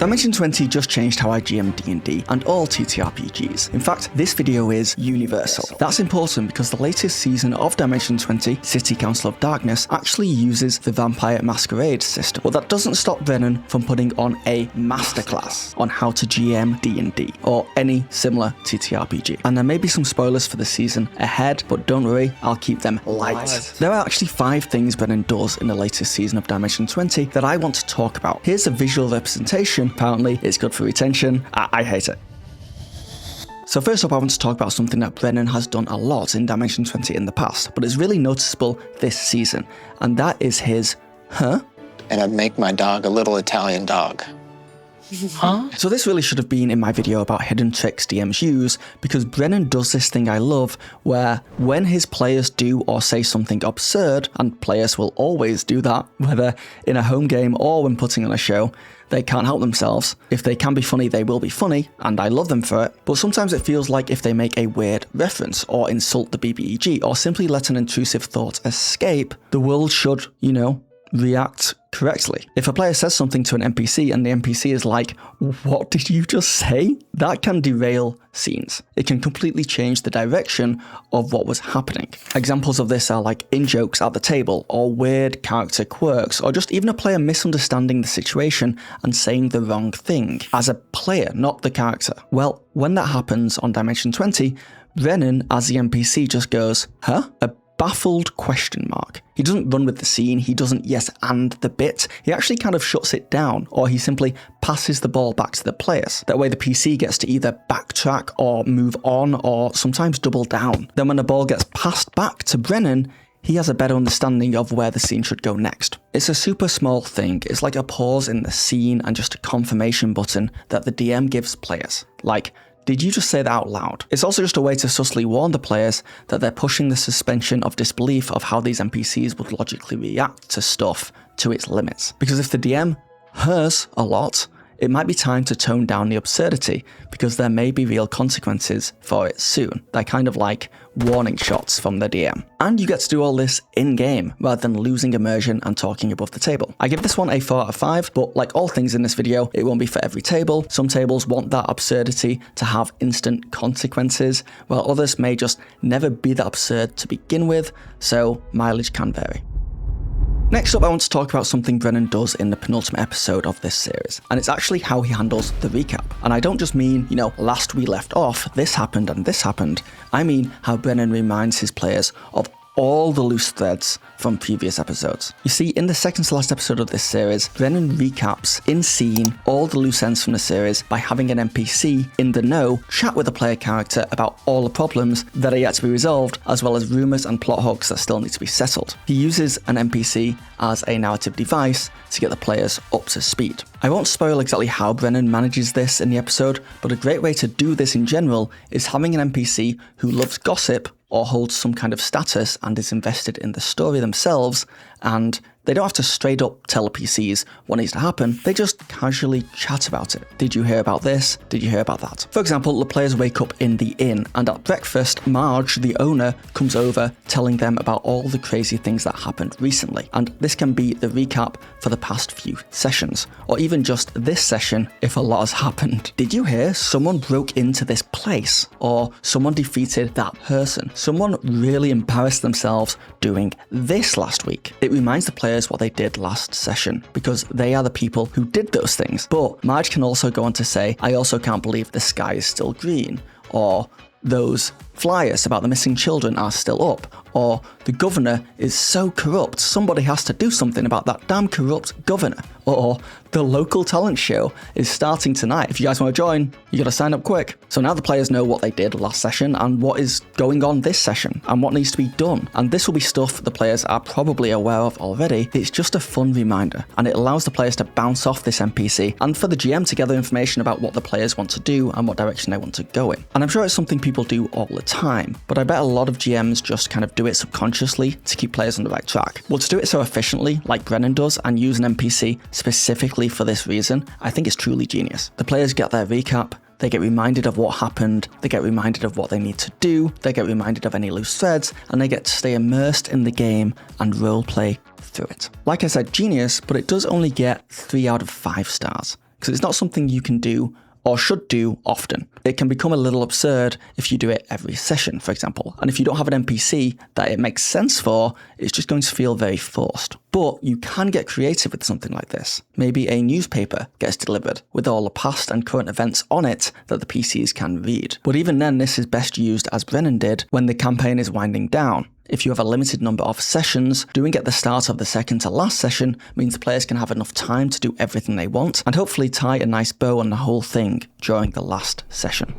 Dimension 20 just changed how I GM D&D and all TTRPGs. In fact, this video is universal. That's important because the latest season of Dimension 20, City Council of Darkness, actually uses the Vampire Masquerade system. But that doesn't stop Brennan from putting on a masterclass on how to GM D&D or any similar TTRPG. And there may be some spoilers for the season ahead, but don't worry, I'll keep them light. There are actually 5 things Brennan does in the latest season of Dimension 20 that I want to talk about. Here's a visual representation. Apparently, it's good for retention. I hate it. So first up, I want to talk about something that Brennan has done a lot in Dimension 20 in the past, but it's really noticeable this season, and that is his, And I'd make my dog a little Italian dog. So this really should have been in my video about hidden tricks DMs use, because Brennan does this thing I love where when his players do or say something absurd, and players will always do that, whether in a home game or when putting on a show, they can't help themselves. If they can be funny, they will be funny, and I love them for it, but sometimes it feels like if they make a weird reference or insult the BBEG or simply let an intrusive thought escape, the world should, react correctly. If a player says something to an NPC and the NPC is like, "What did you just say?" that can derail scenes. It can completely change the direction of what was happening. Examples of this are like in-jokes at the table, or weird character quirks, or just even a player misunderstanding the situation and saying the wrong thing as a player, not the character. Well, when that happens on Dimension 20, Brennan, as the NPC, just goes, A baffled question mark. He doesn't run with the scene, he doesn't yes and the bit, he actually kind of shuts it down, or he simply passes the ball back to the players. That way the PC gets to either backtrack or move on, or sometimes double down. Then when the ball gets passed back to Brennan, he has a better understanding of where the scene should go next. It's a super small thing, it's like a pause in the scene and just a confirmation button that the DM gives players. Like, did you just say that out loud? It's also just a way to subtly warn the players that they're pushing the suspension of disbelief of how these NPCs would logically react to stuff to its limits. Because if the DM hears a lot, it might be time to tone down the absurdity, because there may be real consequences for it soon. They're kind of like warning shots from the DM. And you get to do all this in-game, rather than losing immersion and talking above the table. I give this one a 4 out of 5, but like all things in this video, it won't be for every table. Some tables want that absurdity to have instant consequences, while others may just never be that absurd to begin with, so mileage can vary. Next up, I want to talk about something Brennan does in the penultimate episode of this series, and it's actually how he handles the recap. And I don't just mean, last we left off, this happened and this happened. I mean how Brennan reminds his players of all the loose threads from previous episodes. You see, in the second to last episode of this series, Brennan recaps in scene all the loose ends from the series by having an NPC in the know chat with a player character about all the problems that are yet to be resolved, as well as rumours and plot hooks that still need to be settled. He uses an NPC as a narrative device to get the players up to speed. I won't spoil exactly how Brennan manages this in the episode, but a great way to do this in general is having an NPC who loves gossip or holds some kind of status and is invested in the story themselves, and they don't have to straight up tell PCs what needs to happen, they just casually chat about it. Did you hear about this? Did you hear about that? For example, the players wake up in the inn, and at breakfast, Marge, the owner, comes over telling them about all the crazy things that happened recently. And this can be the recap for the past few sessions, or even just this session if a lot has happened. Did you hear someone broke into this place? Or someone defeated that person? Someone really embarrassed themselves doing this last week. It reminds the players what they did last session, because they are the people who did those things. But Marge can also go on to say, "I also can't believe the sky is still green," or "those flyers about the missing children are still up," or "the governor is so corrupt, somebody has to do something about that damn corrupt governor," or "the local talent show is starting tonight. If you guys want to join, you gotta sign up quick." So now the players know what they did last session and what is going on this session and what needs to be done. And this will be stuff the players are probably aware of already. It's just a fun reminder, and it allows the players to bounce off this NPC and for the GM to gather information about what the players want to do and what direction they want to go in. And I'm sure it's something people do all the time, but I bet a lot of GMs just kind of do it subconsciously to keep players on the right track. Well, to do it so efficiently, like Brennan does, and use an NPC specifically for this reason, I think it's truly genius. The players get their recap, they get reminded of what happened, they get reminded of what they need to do, they get reminded of any loose threads, and they get to stay immersed in the game and roleplay through it. Like I said, genius, but it does only get 3 out of 5 stars. because it's not something you can do or should do often. It can become a little absurd if you do it every session, for example. And if you don't have an NPC that it makes sense for, it's just going to feel very forced. But you can get creative with something like this. Maybe a newspaper gets delivered with all the past and current events on it that the PCs can read. But even then, this is best used, as Brennan did, when the campaign is winding down. If you have a limited number of sessions, doing it at the start of the second to last session means the players can have enough time to do everything they want and hopefully tie a nice bow on the whole thing during the last session.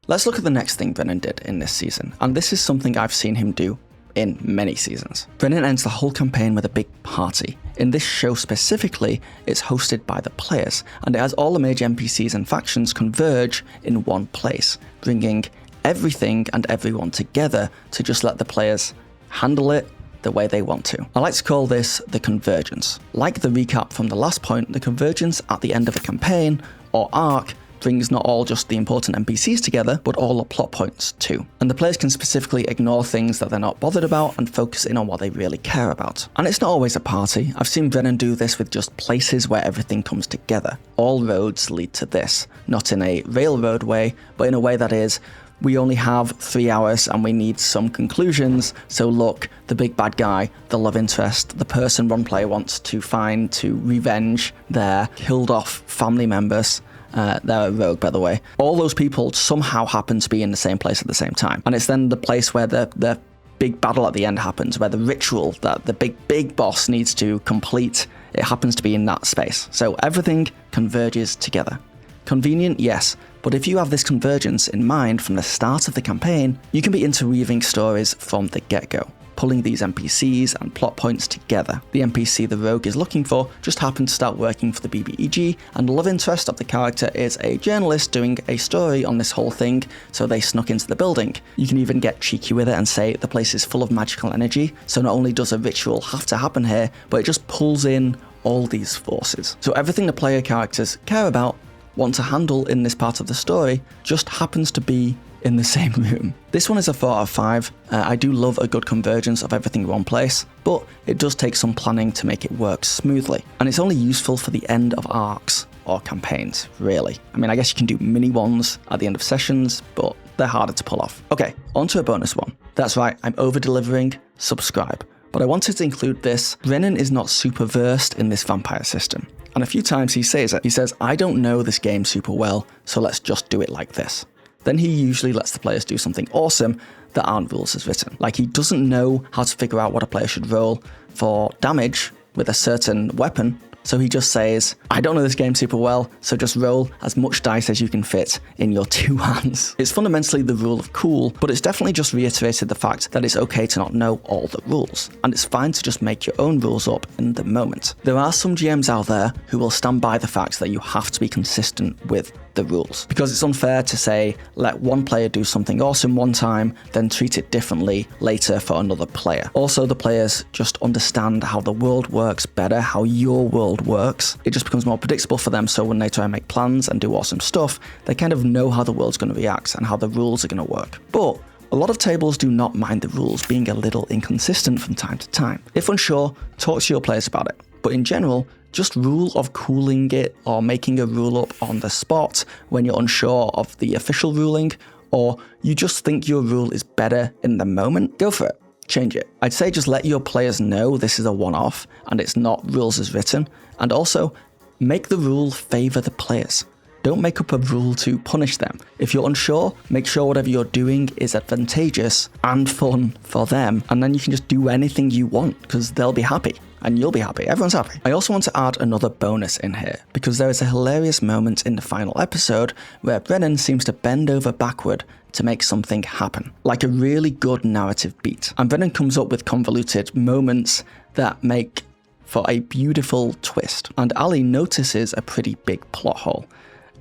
Let's look at the next thing Brennan did in this season, and this is something I've seen him do in many seasons. Brennan ends the whole campaign with a big party. In this show specifically, it's hosted by the players, and it has all the major NPCs and factions converge in one place, bringing everything and everyone together to just let the players handle it the way they want to. I like to call this the convergence. Like the recap from the last point, the convergence at the end of a campaign or arc brings not all just the important NPCs together, but all the plot points too. And the players can specifically ignore things that they're not bothered about and focus in on what they really care about. And it's not always a party. I've seen Brennan do this with just places where everything comes together. All roads lead to this, not in a railroad way, but in a way that is, we only have 3 hours and we need some conclusions, so look, the big bad guy, the love interest, the person one player wants to find to revenge their killed off family members. They're a rogue, by the way. All those people somehow happen to be in the same place at the same time. And it's then the place where the big battle at the end happens, where the ritual that the big boss needs to complete, it happens to be in that space. So everything converges together. Convenient, yes, but if you have this convergence in mind from the start of the campaign, you can be interweaving stories from the get-go, pulling these NPCs and plot points together. The NPC the rogue is looking for just happened to start working for the BBEG, and the love interest of the character is a journalist doing a story on this whole thing, so they snuck into the building. You can even get cheeky with it and say the place is full of magical energy, so not only does a ritual have to happen here, but it just pulls in all these forces. So everything the player characters care about, want to handle in this part of the story, just happens to be in the same room. This one is a 4 out of 5. I do love a good convergence of everything in one place, but it does take some planning to make it work smoothly. And it's only useful for the end of arcs or campaigns, really. I mean, I guess you can do mini ones at the end of sessions, but they're harder to pull off. Okay, on to a bonus one. That's right, I'm over-delivering. Subscribe. But I wanted to include this. Brennan is not super versed in this vampire system. And a few times he says it. He says, I don't know this game super well, so let's just do it like this. Then he usually lets the players do something awesome that aren't rules as written. Like he doesn't know how to figure out what a player should roll for damage with a certain weapon, so he just says, I don't know this game super well, so just roll as much dice as you can fit in your 2 hands. It's fundamentally the rule of cool, but it's definitely just reiterated the fact that it's okay to not know all the rules, and it's fine to just make your own rules up in the moment. There are some GMs out there who will stand by the fact that you have to be consistent with the rules, because it's unfair to say, let one player do something awesome one time, then treat it differently later for another player. Also, the players just understand how the world works better, how your world works. It just becomes more predictable for them, so when they try and make plans and do awesome stuff, they kind of know how the world's going to react and how the rules are going to work. But a lot of tables do not mind the rules being a little inconsistent from time to time. If unsure, talk to your players about it. But in general, just rule of cooling it or making a rule up on the spot when you're unsure of the official ruling, or you just think your rule is better in the moment, go for it. Change it. I'd say just let your players know this is a one-off and it's not rules as written, and also make the rule favor the players. Don't make up a rule to punish them. If you're unsure, make sure whatever you're doing is advantageous and fun for them, and then you can just do anything you want because they'll be happy. And you'll be happy. Everyone's happy. I also want to add another bonus in here, because there is a hilarious moment in the final episode where Brennan seems to bend over backward to make something happen, like a really good narrative beat. And Brennan comes up with convoluted moments that make for a beautiful twist. And Ali notices a pretty big plot hole.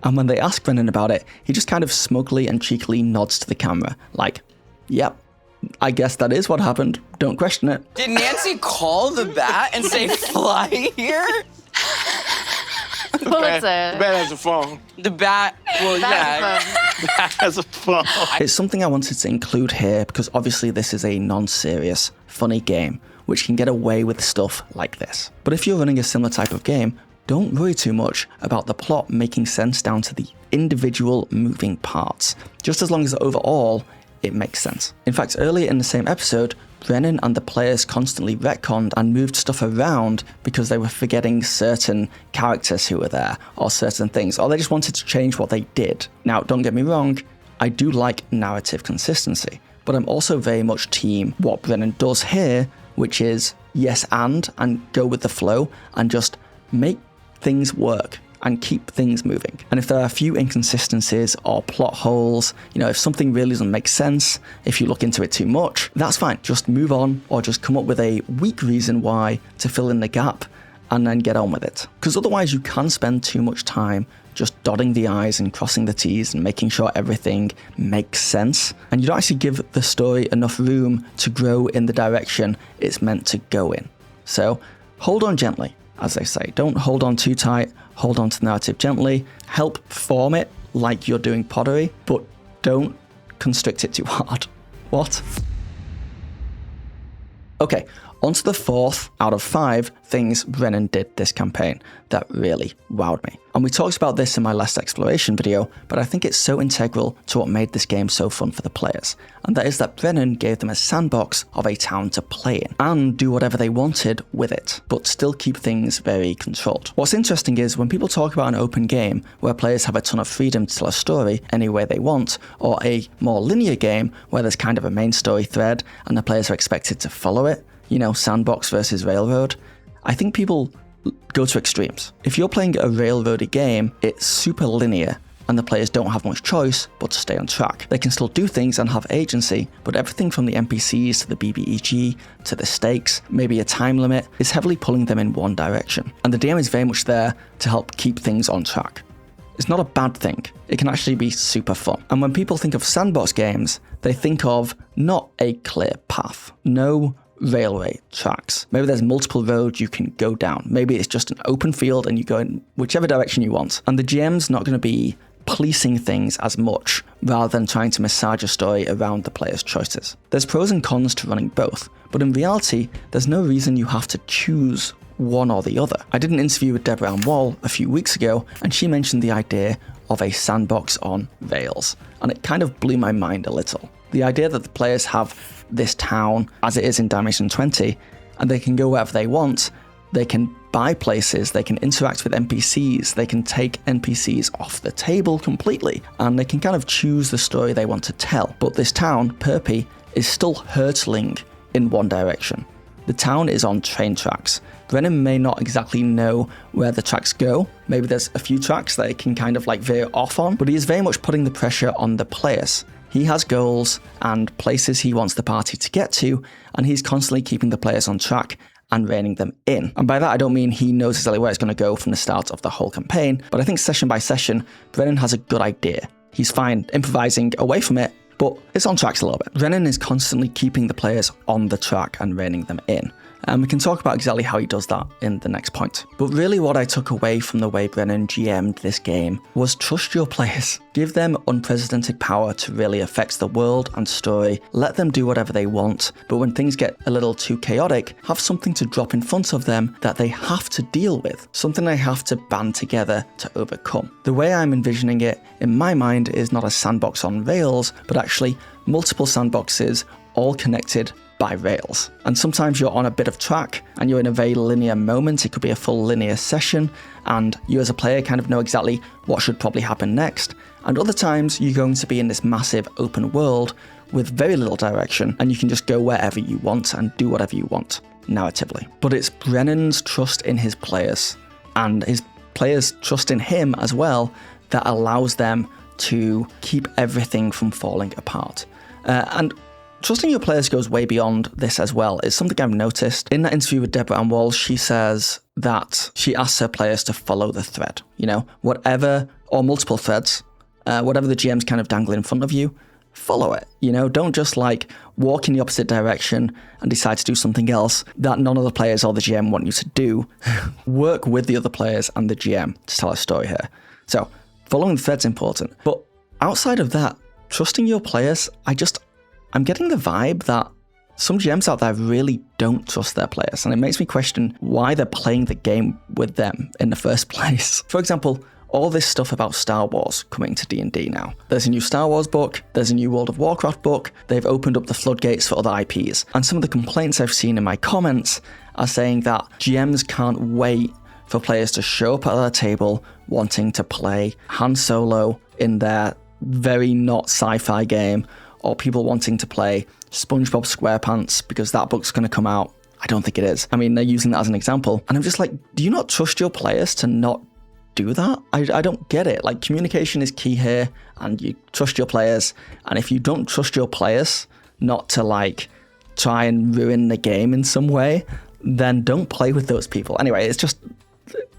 And when they ask Brennan about it, he just kind of smugly and cheekily nods to the camera, like, yep. I guess that is what happened. Don't question it. Did Nancy call the bat and say fly here? What was it? The bat has a phone. The bat, well, yeah. The bat has a phone. It's something I wanted to include here because obviously this is a non-serious, funny game, which can get away with stuff like this. But if you're running a similar type of game, don't worry too much about the plot making sense down to the individual moving parts, just as long as overall it makes sense. In fact, earlier in the same episode, Brennan and the players constantly retconned and moved stuff around because they were forgetting certain characters who were there, or certain things, or they just wanted to change what they did. Now, don't get me wrong, I do like narrative consistency, but I'm also very much team what Brennan does here, which is yes and go with the flow and just make things work and keep things moving. And if there are a few inconsistencies or plot holes, if something really doesn't make sense, if you look into it too much, that's fine. Just move on, or just come up with a weak reason why to fill in the gap and then get on with it. Because otherwise you can spend too much time just dotting the I's and crossing the T's and making sure everything makes sense. And you don't actually give the story enough room to grow in the direction it's meant to go in. So hold on gently, as they say. Don't hold on too tight. Hold on to the narrative gently. Help form it like you're doing pottery, but don't constrict it too hard. What? Okay, on to the 4th out of 5 things Brennan did this campaign that really wowed me. And we talked about this in my last exploration video, but I think it's so integral to what made this game so fun for the players. And that is that Brennan gave them a sandbox of a town to play in and do whatever they wanted with it, but still keep things very controlled. What's interesting is when people talk about an open game where players have a ton of freedom to tell a story any way they want, or a more linear game where there's kind of a main story thread and the players are expected to follow it, Sandbox versus Railroad, I think people go to extremes. If you're playing a railroady game, it's super linear and the players don't have much choice but to stay on track. They can still do things and have agency, but everything from the NPCs to the BBEG to the stakes, maybe a time limit, is heavily pulling them in one direction. And the DM is very much there to help keep things on track. It's not a bad thing. It can actually be super fun. And when people think of sandbox games, they think of not a clear path, no railway tracks. Maybe there's multiple roads you can go down. Maybe it's just an open field and you go in whichever direction you want. And the GM's not going to be policing things as much, rather than trying to massage a story around the player's choices. There's pros and cons to running both, but in reality, there's no reason you have to choose one or the other. I did an interview with Deborah Ann Wall a few weeks ago, and she mentioned the idea of a sandbox on rails, and it kind of blew my mind a little. The idea that the players have this town as it is in Dimension 20, and they can go wherever they want, they can buy places, they can interact with NPCs, they can take NPCs off the table completely, and they can kind of choose the story they want to tell. But this town, Perpy, is still hurtling in one direction. The town is on train tracks. Brennan may not exactly know where the tracks go. Maybe there's a few tracks that he can kind of veer off on, but he is very much putting the pressure on the players. He has goals and places he wants the party to get to, and he's constantly keeping the players on track and reining them in. And by that, I don't mean he knows exactly where it's going to go from the start of the whole campaign, but I think session by session, Brennan has a good idea. He's fine improvising away from it, but it's on tracks a little bit. Brennan is constantly keeping the players on the track and reining them in. And we can talk about exactly how he does that in the next point. But really what I took away from the way Brennan GM'd this game was trust your players. Give them unprecedented power to really affect the world and story. Let them do whatever they want, but when things get a little too chaotic, have something to drop in front of them that they have to deal with. Something they have to band together to overcome. The way I'm envisioning it in my mind is not a sandbox on rails, but actually multiple sandboxes all connected by rails. And sometimes you're on a bit of track and you're in a very linear moment. It could be a full linear session and you as a player kind of know exactly what should probably happen next. And other times you're going to be in this massive open world with very little direction and you can just go wherever you want and do whatever you want narratively. But it's Brennan's trust in his players and his players' trust in him as well that allows them to keep everything from falling apart. And trusting your players goes way beyond this as well. It's something I've noticed. In that interview with Deborah Ann Wall, she says that she asks her players to follow the thread. Whatever, or multiple threads, whatever the GM's kind of dangling in front of you, follow it. Don't just walk in the opposite direction and decide to do something else that none of the players or the GM want you to do. Work with the other players and the GM to tell a story here. So following the thread's important. But outside of that, trusting your players, I'm getting the vibe that some GMs out there really don't trust their players, and it makes me question why they're playing the game with them in the first place. For example, all this stuff about Star Wars coming to D&D now. There's a new Star Wars book, there's a new World of Warcraft book, they've opened up the floodgates for other IPs, and some of the complaints I've seen in my comments are saying that GMs can't wait for players to show up at their table wanting to play Han Solo in their very not sci-fi game, or people wanting to play SpongeBob SquarePants because that book's going to come out. I don't think it is. I mean, they're using that as an example, and I'm just like, do you not trust your players to not do that? I don't get it. Like, communication is key here, and you trust your players, and if you don't trust your players not to like try and ruin the game in some way, then don't play with those people. Anyway, it's just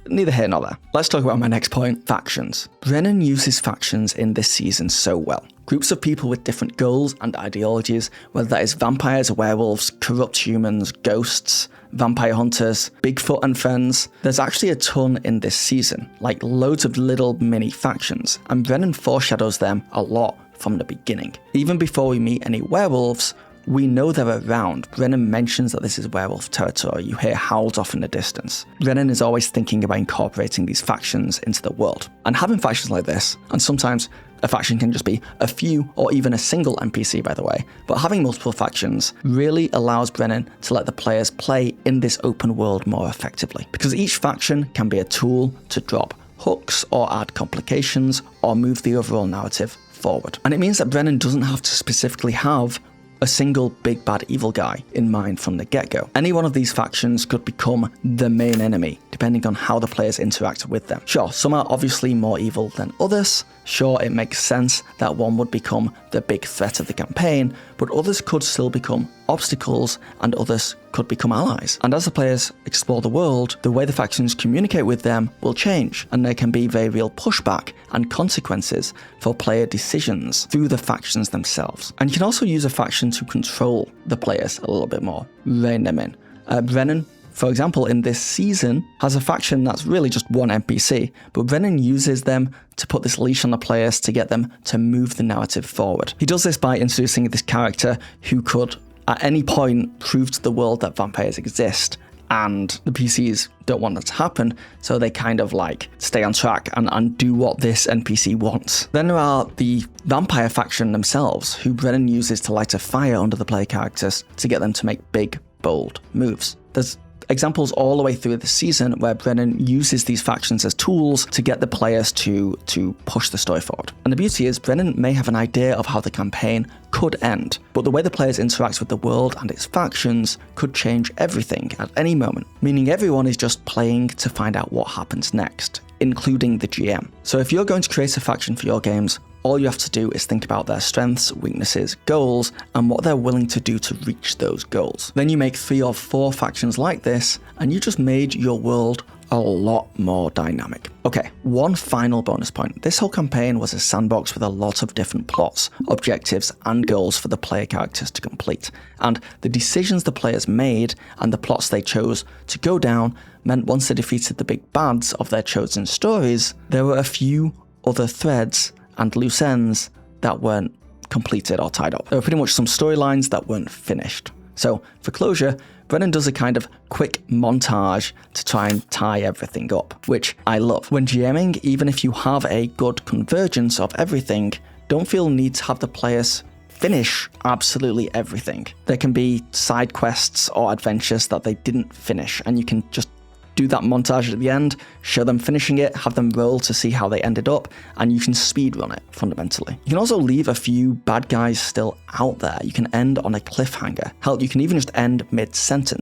neither here nor there. Let's talk about my next point, factions. Brennan uses factions in this season so well. Groups of people with different goals and ideologies, whether that is vampires, werewolves, corrupt humans, ghosts, vampire hunters, Bigfoot and friends. There's actually a ton in this season, like loads of little mini factions, and Brennan foreshadows them a lot from the beginning. Even before we meet any werewolves, we know they're around. Brennan mentions that this is werewolf territory. You hear howls off in the distance. Brennan is always thinking about incorporating these factions into the world. And having factions like this, and sometimes a faction can just be a few or even a single NPC, by the way, but having multiple factions really allows Brennan to let the players play in this open world more effectively. Because each faction can be a tool to drop hooks or add complications or move the overall narrative forward. And it means that Brennan doesn't have to specifically have a single big bad evil guy in mind from the get-go. Any one of these factions could become the main enemy, depending on how the players interact with them. Sure, some are obviously more evil than others. Sure, it makes sense that one would become the big threat of the campaign, but others could still become obstacles and others could become allies. And as the players explore the world, the way the factions communicate with them will change, and there can be very real pushback and consequences for player decisions through the factions themselves. And you can also use a faction to control the players a little bit more, rein them in. Brennan, for example, in this season, has a faction that's really just one NPC, but Brennan uses them to put this leash on the players to get them to move the narrative forward. He does this by introducing this character who could, at any point, prove to the world that vampires exist, and the PCs don't want that to happen, so they kind of like stay on track and do what this NPC wants. Then there are the vampire faction themselves, who Brennan uses to light a fire under the player characters to get them to make big, bold moves. There's examples all the way through the season where Brennan uses these factions as tools to get the players to push the story forward. And the beauty is, Brennan may have an idea of how the campaign could end, but the way the players interact with the world and its factions could change everything at any moment, meaning everyone is just playing to find out what happens next, including the GM. So if you're going to create a faction for your games, all you have to do is think about their strengths, weaknesses, goals, and what they're willing to do to reach those goals. Then you make 3 or 4 factions like this, and you just made your world a lot more dynamic. Okay, one final bonus point. This whole campaign was a sandbox with a lot of different plots, objectives, and goals for the player characters to complete. And the decisions the players made and the plots they chose to go down meant once they defeated the big bads of their chosen stories, there were a few other threads and loose ends that weren't completed or tied up. There were pretty much some storylines that weren't finished. So for closure, Brennan does a kind of quick montage to try and tie everything up, which I love. When GMing, even if you have a good convergence of everything, don't feel the need to have the players finish absolutely everything. There can be side quests or adventures that they didn't finish, and you can just do that montage at the end, show them finishing it, have them roll to see how they ended up, and you can speedrun it, fundamentally. You can also leave a few bad guys still out there. You can end on a cliffhanger. Hell, you can even just end mid-sentence.